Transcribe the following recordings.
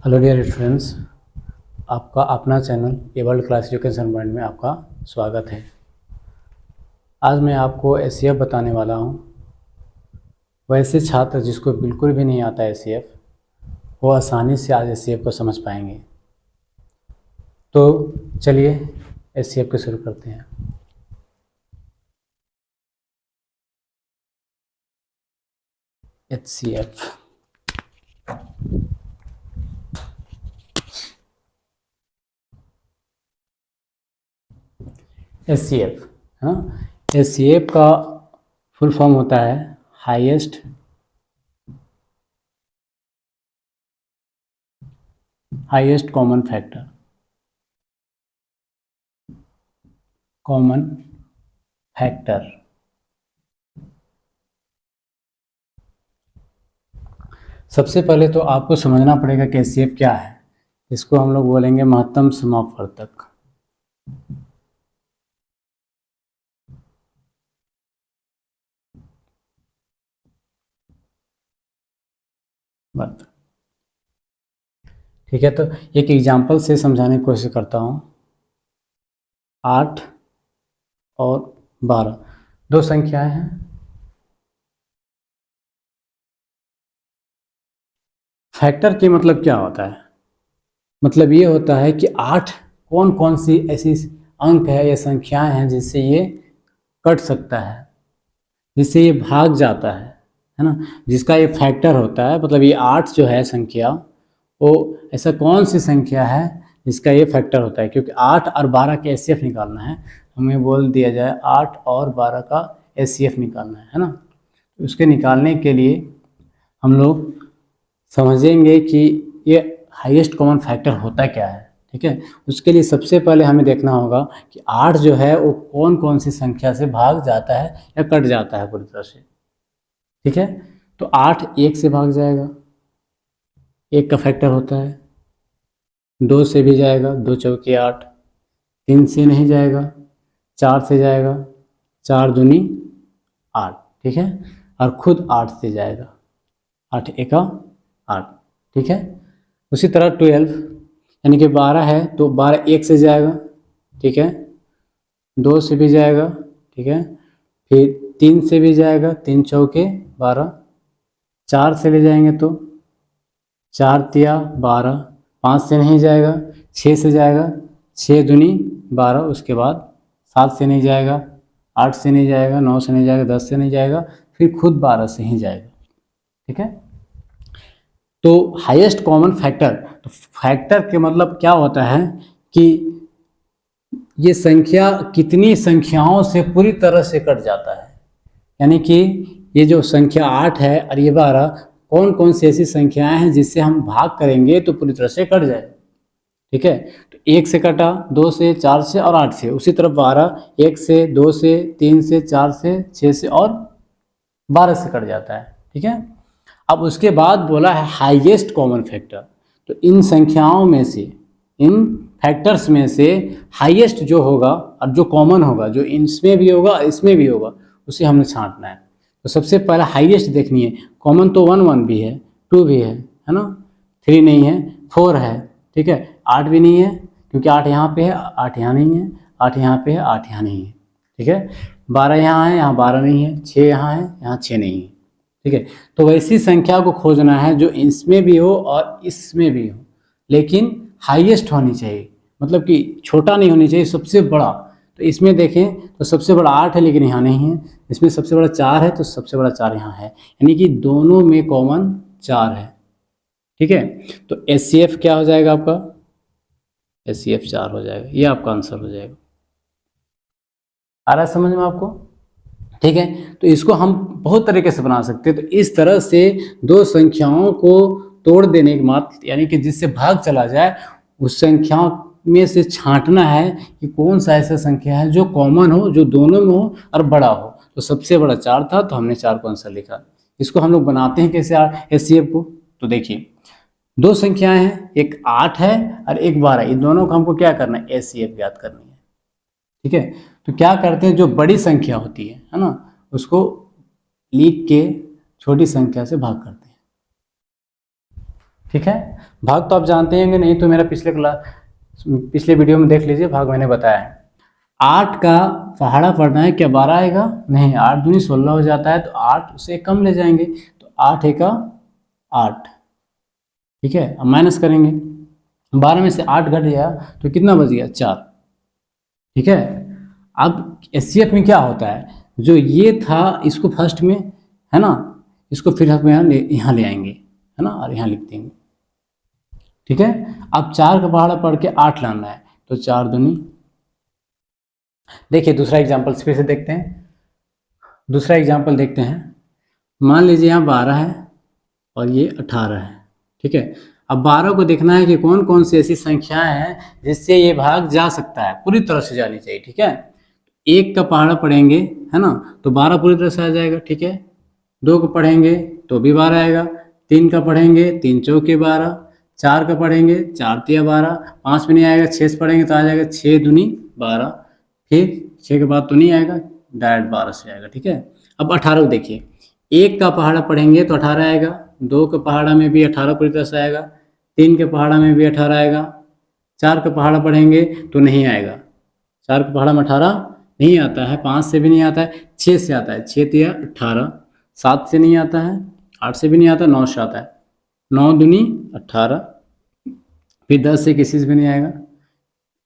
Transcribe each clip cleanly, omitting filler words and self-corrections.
Hello dear students, आपका अपना channel a world class education point में आपका स्वागत है। आज मैं आपको एससीएफ बताने वाला हूँ। वैसे छात्र जिसको बिल्कुल भी नहीं आता एससीएफ, वो आसानी से आज एससीएफ को समझ पाएंगे। तो चलिए एससीएफ को शुरू करते हैं। एचसीएफ एचसीएफ हाँ, एचसीएफ का फुल फॉर्म होता है हाईएस्ट कॉमन फैक्टर। सबसे पहले तो आपको समझना पड़ेगा कि एचसीएफ क्या है। इसको हम लोग बोलेंगे महत्तम समापवर्तक। ठीक है, तो एक एग्जाम्पल से समझाने की कोशिश करता हूँ। 8 और 12 दो संख्याएं हैं। फैक्टर के मतलब क्या होता है? मतलब ये होता है कि 8 कौन कौन सी ऐसी अंक है या संख्याएं हैं जिससे ये कट सकता है, जिससे ये भाग जाता है ना, जिसका ये फैक्टर होता है। मतलब ये 8 जो है संख्या, वो ऐसा कौन सी संख्या है जिसका ये फैक्टर होता है। क्योंकि 8 और 12 का एचसीएफ निकालना है, हमें बोल दिया जाए 8 और 12 का एचसीएफ निकालना है ना। उसके निकालने के लिए हम लोग समझेंगे कि ये हाईएस्ट कॉमन फैक्टर होता क्या है। ठीक है, उसके लिए सबसे पहले हमें देखना होगा कि 8 जो है वो कौन कौन सी संख्या से भाग जाता है या कट जाता है पूरी तरह से। ठीक है, तो 8 1 से भाग जाएगा, 1 का फैक्टर होता है। 2 से भी जाएगा, 2 चौके 8। 3 से नहीं जाएगा, 4 से जाएगा, 4 दूनी 8। ठीक है, और खुद 8 से जाएगा, 8 एका 8। ठीक है, उसी तरह 12 यानी कि 12 है तो 12 1 से जाएगा। ठीक है, 2 से भी जाएगा। ठीक है, फिर 3 से भी जाएगा, 3 चौके 12। 4 से ले जाएंगे तो 4 तिया 12। 5 से नहीं जाएगा, 6 से जाएगा, 6 दूनी 12। उसके बाद 7 से नहीं जाएगा, 8 से नहीं जाएगा, 9 से नहीं जाएगा, 10 से नहीं जाएगा, फिर खुद 12 से ही जाएगा। ठीक है, तो हाईएस्ट कॉमन फैक्टर, तो फैक्टर के मतलब क्या होता है कि ये संख्या कितनी संख्याओं से पूरी तरह से कट जाता है। यानी कि ये जो संख्या 8 है और ये 12, कौन कौन सी ऐसी संख्याएं हैं जिससे हम भाग करेंगे तो पूरी तरह से कट जाए। ठीक है, तो 1 से कटा, 2 से, 4 से और 8 से। उसी तरह 12 1 से, 2 से, 3 से, 4 से, 6 से और 12 से कट जाता है। ठीक है, अब उसके बाद बोला है हाईएस्ट कॉमन फैक्टर। तो इन संख्याओं में से, इन फैक्टर्स में से हाईएस्ट जो होगा और जो कॉमन होगा, जो इसमें भी होगा इसमें भी होगा, उसे हमने छांटना है। तो सबसे पहला हाईएस्ट देखनी है। कॉमन तो 1 1 भी है, 2 भी है ना, 3 नहीं है, 4 है। ठीक है, 8 भी नहीं है क्योंकि 8 यहाँ पे है, 8 यहाँ नहीं है, 8 यहाँ पे है, 8 यहाँ नहीं है। ठीक है, 12 यहाँ है, यहाँ 12 नहीं है, 6 यहाँ है, यहाँ 6 नहीं है। ठीक है, तो वैसी संख्या को खोजना है जो इसमें भी हो और इसमें भी हो, लेकिन हाईएस्ट होनी चाहिए। मतलब कि छोटा नहीं होनी चाहिए, सबसे बड़ा। तो इसमें देखें तो सबसे बड़ा 8 है लेकिन यहाँ नहीं है। इसमें सबसे बड़ा 4 है तो सबसे बड़ा 4 यहाँ है, यानी कि दोनों में कॉमन 4 है। ठीक है, तो एचसीएफ क्या हो जाएगा आपका? एचसीएफ 4 हो जाएगा, ये आपका आंसर हो जाएगा। आ रहा है समझ में आपको? ठीक है, तो इसको हम बहुत तरीके से बना सकते हैं। तो इस तरह से दो संख्याओं को तोड़ देने के बाद, यानी कि जिससे भाग चला जाए, उस संख्या में से छांटना है कि कौन सा ऐसा संख्या है जो कॉमन हो, जो दोनों में हो और बड़ा हो। तो सबसे बड़ा 4 था तो हमने 4 को आंसर लिखा। इसको हम लोग बनाते हैं कैसे एचसीएफ को? तो देखिए, दो संख्याएं हैं, एक 8 है और एक 12। इन दोनों को हमको क्या करना है? एचसीएफ ज्ञात करनी है। ठीक है, तो क्या करते हैं, जो बड़ी संख्या होती है ना, उसको लिख के छोटी संख्या से भाग करते हैं। ठीक है। भाग तो आप जानते हैं, नहीं तो मेरा पिछले वीडियो में देख लीजिए, भाग मैंने बताया है। 8 का पहाड़ा पढ़ना है, क्या 12 आएगा? नहीं, 8 दूनी 16 हो जाता है, तो 8 से कम ले जाएंगे, तो 8 एका 8। ठीक है, अब माइनस करेंगे, 12 में से 8 घट गया तो कितना बच गया? 4। ठीक है, अब एचसीएफ में क्या होता है, जो ये था इसको फर्स्ट में, है ना, इसको फिर हम यहाँ ले आएंगे, है ना, और यहाँ लिख देंगे। ठीक है, अब 4 का पहाड़ा पढ़ के 8 लाना है, तो 4 दूनी। देखिए दूसरा एग्जाम्पल फिर से देखते हैं, दूसरा एग्जाम्पल देखते हैं। मान लीजिए यहाँ 12 है और ये 18 है। ठीक है, अब 12 को देखना है कि कौन कौन सी ऐसी संख्याएं हैं जिससे ये भाग जा सकता है, पूरी तरह से जानी चाहिए। ठीक है, 1 का पहाड़ा पढ़ेंगे, है ना, तो 12 पूरी तरह से आ जाएगा। ठीक है, 2 को पढ़ेंगे तो भी 12 आएगा, 3 का पढ़ेंगे 3 चौके 12, 4 का पढ़ेंगे 4 तिया 12, 5 में नहीं आएगा, 6 से पढ़ेंगे तो आ जाएगा 6 दूनी 12, फिर 6 के बाद तो नहीं आएगा, डायरेक्ट 12 से आएगा। ठीक है, अब 18 को देखिए, 1 का पहाड़ा पढ़ेंगे तो 18 आएगा, 2 के पहाड़ा में भी 18 पूरी तरह से आएगा, 3 के पहाड़ा में भी 18 आएगा, 4 का पहाड़ा पढ़ेंगे तो नहीं आएगा, 4 के पहाड़ा में 18 नहीं आता है, 5 से भी नहीं आता है, 6 से आता है, 6 तिया 18, 7 से नहीं आता है, 8 से भी नहीं आता, 9 से आता है, 9 दूनी 18, फिर 10 से किसी से भी नहीं आएगा,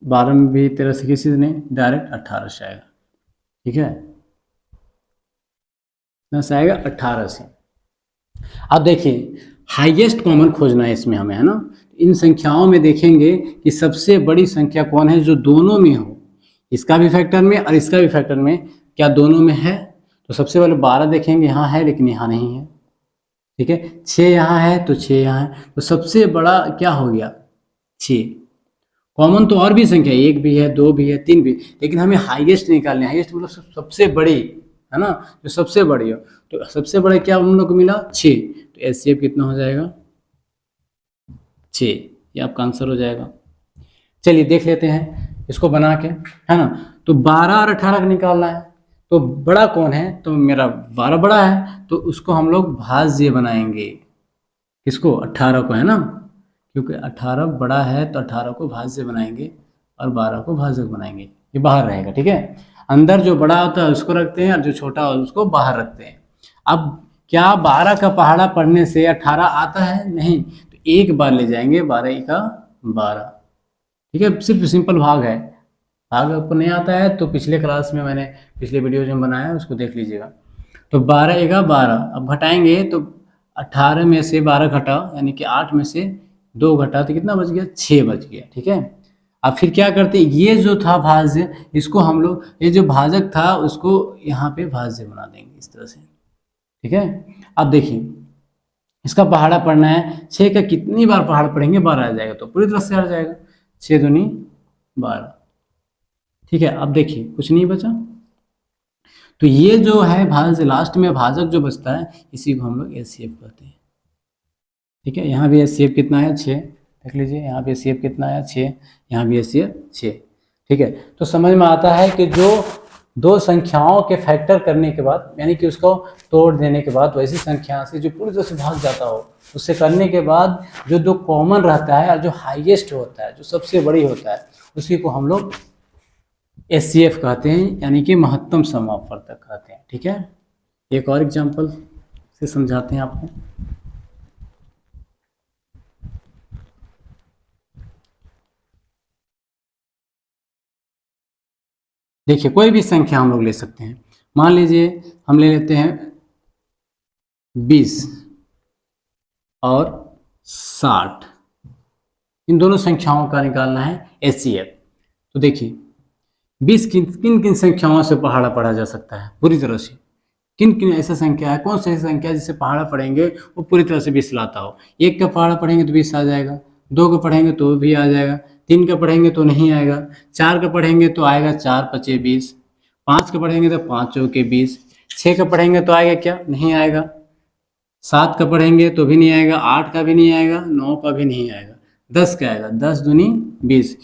12 में भी 13 से किसी से नहीं, डायरेक्ट 18 से आएगा। ठीक है, 10 आएगा 18 से। अब देखिए हाईएस्ट कॉमन खोजना है इसमें हमें, है ना, इन संख्याओं में देखेंगे कि सबसे बड़ी संख्या कौन है जो दोनों में हो, इसका भी फैक्टर में और इसका भी फैक्टर में, क्या दोनों में है? तो सबसे पहले 12 देखेंगे, यहाँ है लेकिन यहाँ नहीं है। ठीक है, 6 यहाँ है तो 6 यहाँ है, तो सबसे बड़ा क्या हो गया? 6। कॉमन तो और भी संख्या, 1 भी है, 2 भी है, 3 भी, लेकिन हमें हाईएस्ट निकालने, हाईएस्ट मतलब सबसे बड़ी, है ना, जो सबसे बड़ी हो, तो सबसे बड़ा क्या हम लोग को मिला? 6, तो एचसीएफ कितना हो जाएगा? 6, ये आपका आंसर हो जाएगा। चलिए देख लेते हैं इसको बना के, है ना, तो 12 और 18 का निकालना है, तो बड़ा कौन है? तो मेरा 12 बड़ा है, तो उसको हम लोग भाज्य बनाएंगे, किसको? 18 को, है ना, क्योंकि 18 बड़ा है तो 18 को भाज्य बनाएंगे और 12 को भाजक बनाएंगे, ये बाहर रहेगा। ठीक है, अंदर जो बड़ा होता है उसको रखते हैं और जो छोटा होता है उसको बाहर रखते हैं। अब क्या 12 का पहाड़ा पढ़ने से 18 आता है? नहीं, तो एक बार ले जाएंगे, 12 का 12। ठीक है, सिर्फ सिंपल भाग है, भाग आपको नहीं आता है तो पिछले क्लास में मैंने पिछले वीडियो में बनाया है उसको देख लीजिएगा। तो 12 का 12, अब घटाएंगे तो 18 में से 12 घटा, यानी कि 8 में से 2 घटा तो कितना बच गया? 6 बच गया। ठीक है, अब फिर क्या करते, ये जो था भाज्य, इसको हम लोग, ये जो भाजक था उसको यहाँ पे भाज्य बना देंगे इस तरह से। ठीक है, अब देखिए इसका पहाड़ा पढ़ना है, 6 का कितनी बार पहाड़ पढ़ेंगे? 12 आ जाएगा, तो पूरी तरह से आ जाएगा, 6 दूनी 12। ठीक है, अब देखिए कुछ नहीं बचा, तो ये जो है भाज्य, लास्ट में भाजक जो बचता है इसी को हम लोग एचसीएफ कहते हैं। ठीक है, यहाँ भी एचसीएफ कितना है? 6, देख लीजिए, यहाँ भी एचसीएफ कितना है? 6, यहाँ भी एचसीएफ 6। ठीक है, तो समझ में आता है कि जो दो संख्याओं के फैक्टर करने के बाद, यानी कि उसको तोड़ देने के बाद, वैसी संख्या से जो पूरी तरह से भाग जाता हो, उससे करने के बाद जो दो कॉमन रहता है और जो हाईएस्ट होता है, जो सबसे बड़ी होता है, उसी को हम लोग एचसीएफ कहते हैं, यानी कि महत्तम समापवर्तक कहते हैं। ठीक है, एक और एग्जांपल से समझाते हैं आपको। देखिए कोई भी संख्या हम लोग ले सकते हैं, मान लीजिए हम ले लेते हैं 20 और 60, इन दोनों संख्याओं का निकालना है एचसीएफ। तो देखिए 20 किन किन संख्याओं से पहाड़ा पढ़ा जा सकता है पूरी तरह से, किन किन ऐसा संख्या है, कौन सी ऐसी संख्या जिससे पहाड़ा पढ़ेंगे वो पूरी तरह से 20 लाता हो? 1 का पहाड़ा पढ़ेंगे तो 20 आ जाएगा, 2 का पढ़ेंगे तो भी आ जाएगा, 3 का पढ़ेंगे तो नहीं आएगा, 4 का पढ़ेंगे तो आएगा 4 पचे 20, 5 का पढ़ेंगे तो 5 चौके 20, 6 का पढ़ेंगे तो आएगा क्या? नहीं आएगा, 7 का पढ़ेंगे तो भी नहीं आएगा, 8 का भी नहीं आएगा, 9 का भी नहीं आएगा, 10 का आएगा, 10 दूनी 20,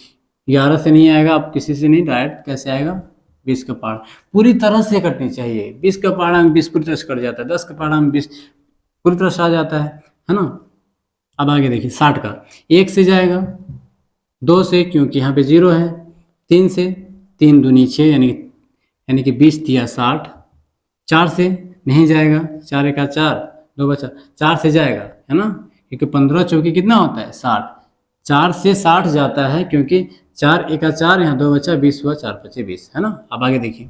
11 से नहीं आएगा, अब किसी से नहीं, डायरेक्ट कैसे आएगा? 20 का पहाड़ा पूरी तरह से कटनी चाहिए, 20 का पहाड़ा में 20 पूरी तरह से कट जाता है, 10 का पहाड़ा में 20 पूरी तरह से आ जाता है ना। अब आगे देखिए 60 का 1 से जाएगा, 2 से क्योंकि यहाँ पे 0 है, 3 से 3 दूनी 6 यानी कि 20 दिया 60, 4 से नहीं जाएगा, 4 एका 4, 2 बचा, 4 से जाएगा है ना, क्योंकि 15 चौकी कितना होता है 60, 4 से 60 जाता है क्योंकि 4 एका 4, यहाँ 2 बचा, 20 हुआ, 4 पचे 20 है ना। अब आगे देखिए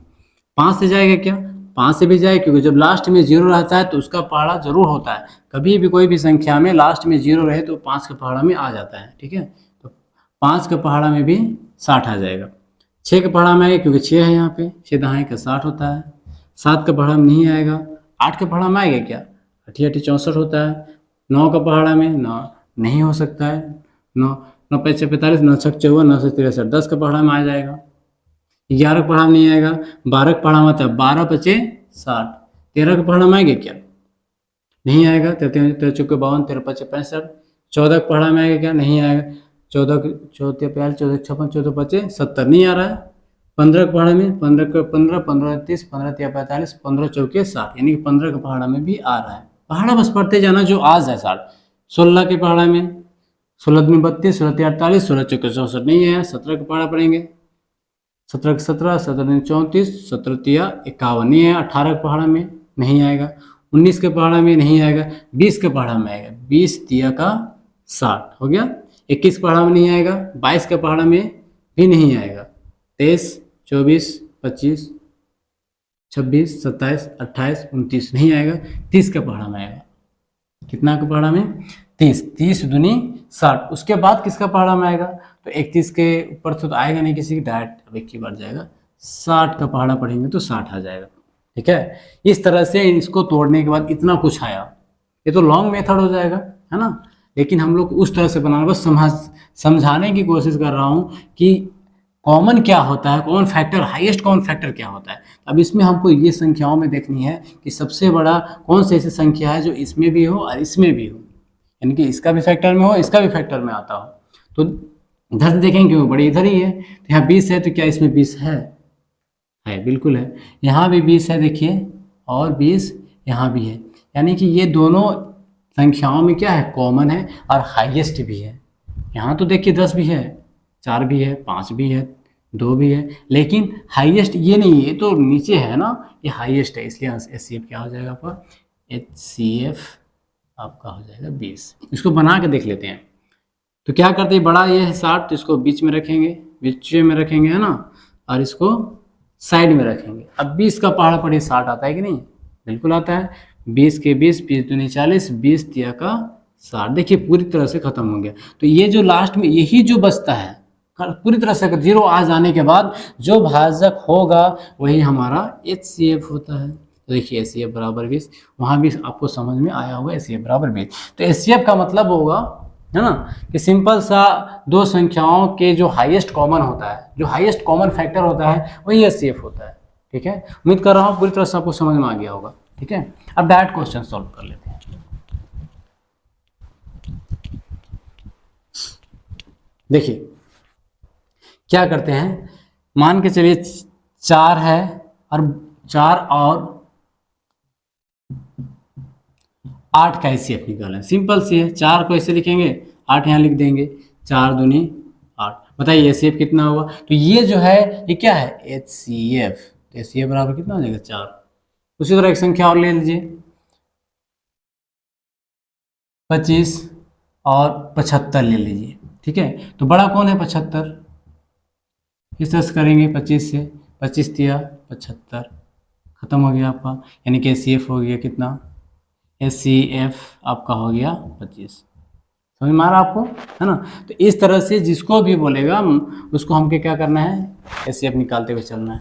5 से जाएगा क्या, 5 से भी जाए, क्योंकि जब लास्ट में 0 रहता है तो उसका पहाड़ा जरूर होता है, कभी भी कोई भी संख्या में लास्ट में 0 रहे तो 5 के पहाड़ा में आ जाता है, ठीक है। तो 5 के पहाड़ा में भी 60 आ जाएगा, 6 के पहाड़ा में आएगा क्योंकि 6 है यहाँ पे, 6 दहाई का 60 होता है, 7 का पहाड़ा में नहीं आएगा, 8 के पहाड़ा में आएगा क्या, 8 8 64 होता है, 9 का पहाड़ा में 9 नहीं हो सकता है, 9 9 5 45, 9 6 54, 9 से 63, 10 का पहाड़ा में आ जाएगा, 11 का पहाड़ा में नहीं आएगा, 12 का पहाड़ा में आता है 12 पचे 60, 13 का पहाड़ा में आएगा क्या, नहीं आएगा, 13 13 चौके 52, 13 पचे 65, 14 का पहाड़ा में आएगा क्या, नहीं आएगा, 14 14 45, 14 56, 14 पचे 70 नहीं आ रहा है, 15 के पहाड़ा में 15 का 15, 15 30, 15 3 45, 15 चौके 60, यानी कि 15 के पहाड़ा में भी आ रहा है, पहाड़ा बस पढ़ते जाना जो आ जाए 60। 16 के पहाड़ा में 16 दूनी 32, 16 3 48, 16 चौके 64 नहीं है, 17 का पहाड़ा पढ़ेंगे, 17 के 17, 17 दूनी 34, 17 तिया 51 नहीं है, 18 के पहाड़ा में नहीं आएगा, 19 के पहाड़ा में नहीं आएगा, 20 के पहाड़ा में आएगा, 20 तिया का 60 हो गया, 21 के पहाड़ा में नहीं आएगा, 22 के पहाड़ा में भी नहीं आएगा, 23, 24, 25, 26, 27, 28, 29 नहीं आएगा, 30 के पहाड़ा में आएगा, कितना के पहाड़ा में 30, 30 दूनी 60, उसके बाद किसका पहाड़ा में आएगा, तो 31 के ऊपर से तो आएगा नहीं किसी की, डायरेक्ट अब एक ही बार जाएगा, 60 का पहाड़ा पढ़ेंगे तो 60 आ जाएगा, ठीक है। इस तरह से इसको तोड़ने के बाद इतना कुछ आया, ये तो लॉन्ग मेथड हो जाएगा है ना, लेकिन हम लोग उस तरह से बनाना, बस समझाने की कोशिश कर रहा हूँ कि कॉमन क्या होता है, common factor, highest common factor क्या होता है। अब इसमें हमको ये संख्याओं में देखनी है कि सबसे बड़ा कौन सी ऐसी संख्या है जो इसमें भी हो और इसमें भी हो, यानी कि इसका भी फैक्टर में हो, इसका भी फैक्टर में आता हो। तो इधर से देखेंगे वो बड़ी इधर ही है, तो यहाँ 20 है तो क्या इसमें 20 है, बिल्कुल है, यहाँ भी 20 है देखिए, और 20 यहाँ भी है, यानी कि ये दोनों संख्याओं में क्या है, कॉमन है और हाईएस्ट भी है। यहाँ तो देखिए 10 भी है, 4 भी है, 5 भी है, 2 भी है, लेकिन हाईएस्ट ये नहीं है, ये तो नीचे है ना, ये हाईएस्ट है, इसलिए HCF क्या हो जाएगा आपका, HCF आपका हो जाएगा 20। इसको बना के देख लेते हैं, तो क्या करते हैं, बड़ा ये है 60, तो इसको बीच में रखेंगे, है ना, और इसको साइड में रखेंगे। अब 20 का पहाड़ा पढ़िए 60 आता है कि नहीं, बिल्कुल आता है, 20 के 20, 20 दूनी 40, 20 तिया का 60, देखिए पूरी तरह से खत्म हो गया। तो ये जो लास्ट में यही जो बचता है पूरी तरह से 0 आ जाने के बाद जो भाजक होगा वही हमारा HCF होता है। तो देखिए HCF बराबर 20, वहाँ भी आपको समझ में आया होगा, HCF बराबर 20। तो HCF का मतलब होगा है ना कि सिंपल सा दो संख्याओं के जो हाईएस्ट कॉमन होता है, जो हाईएस्ट कॉमन फैक्टर होता है वही HCF होता है, ठीक है। उम्मीद कर रहा हूँ पूरी तरह से आपको समझ में आ गया होगा, ठीक है। अब डायरेक्ट क्वेश्चन सॉल्व कर लेते हैं। देखिए क्या करते हैं, मान के चलिए 4 है और 4 और 8 का HCF निकालें, सिंपल सी है, 4 को ऐसे लिखेंगे, 8 यहाँ लिख देंगे, 4 दूनी 8, बताइए HCF कितना होगा। तो ये जो है ये क्या है HCF, तो HCF बराबर कितना हो जाएगा 4। उसी तरह एक संख्या और ले लीजिए 25 और 75 ले लीजिए, ठीक है। तो बड़ा कौन है 75, किस तरह से करेंगे, 25 से 25 तिया 75, खत्म हो गया आपका, यानी कि HCF हो गया कितना, HCF आपका हो गया 25। समझ में आ रहा आपको, है ना। तो इस तरह से जिसको भी बोलेगा उसको हमको क्या करना है, HCF निकालते हुए चलना है।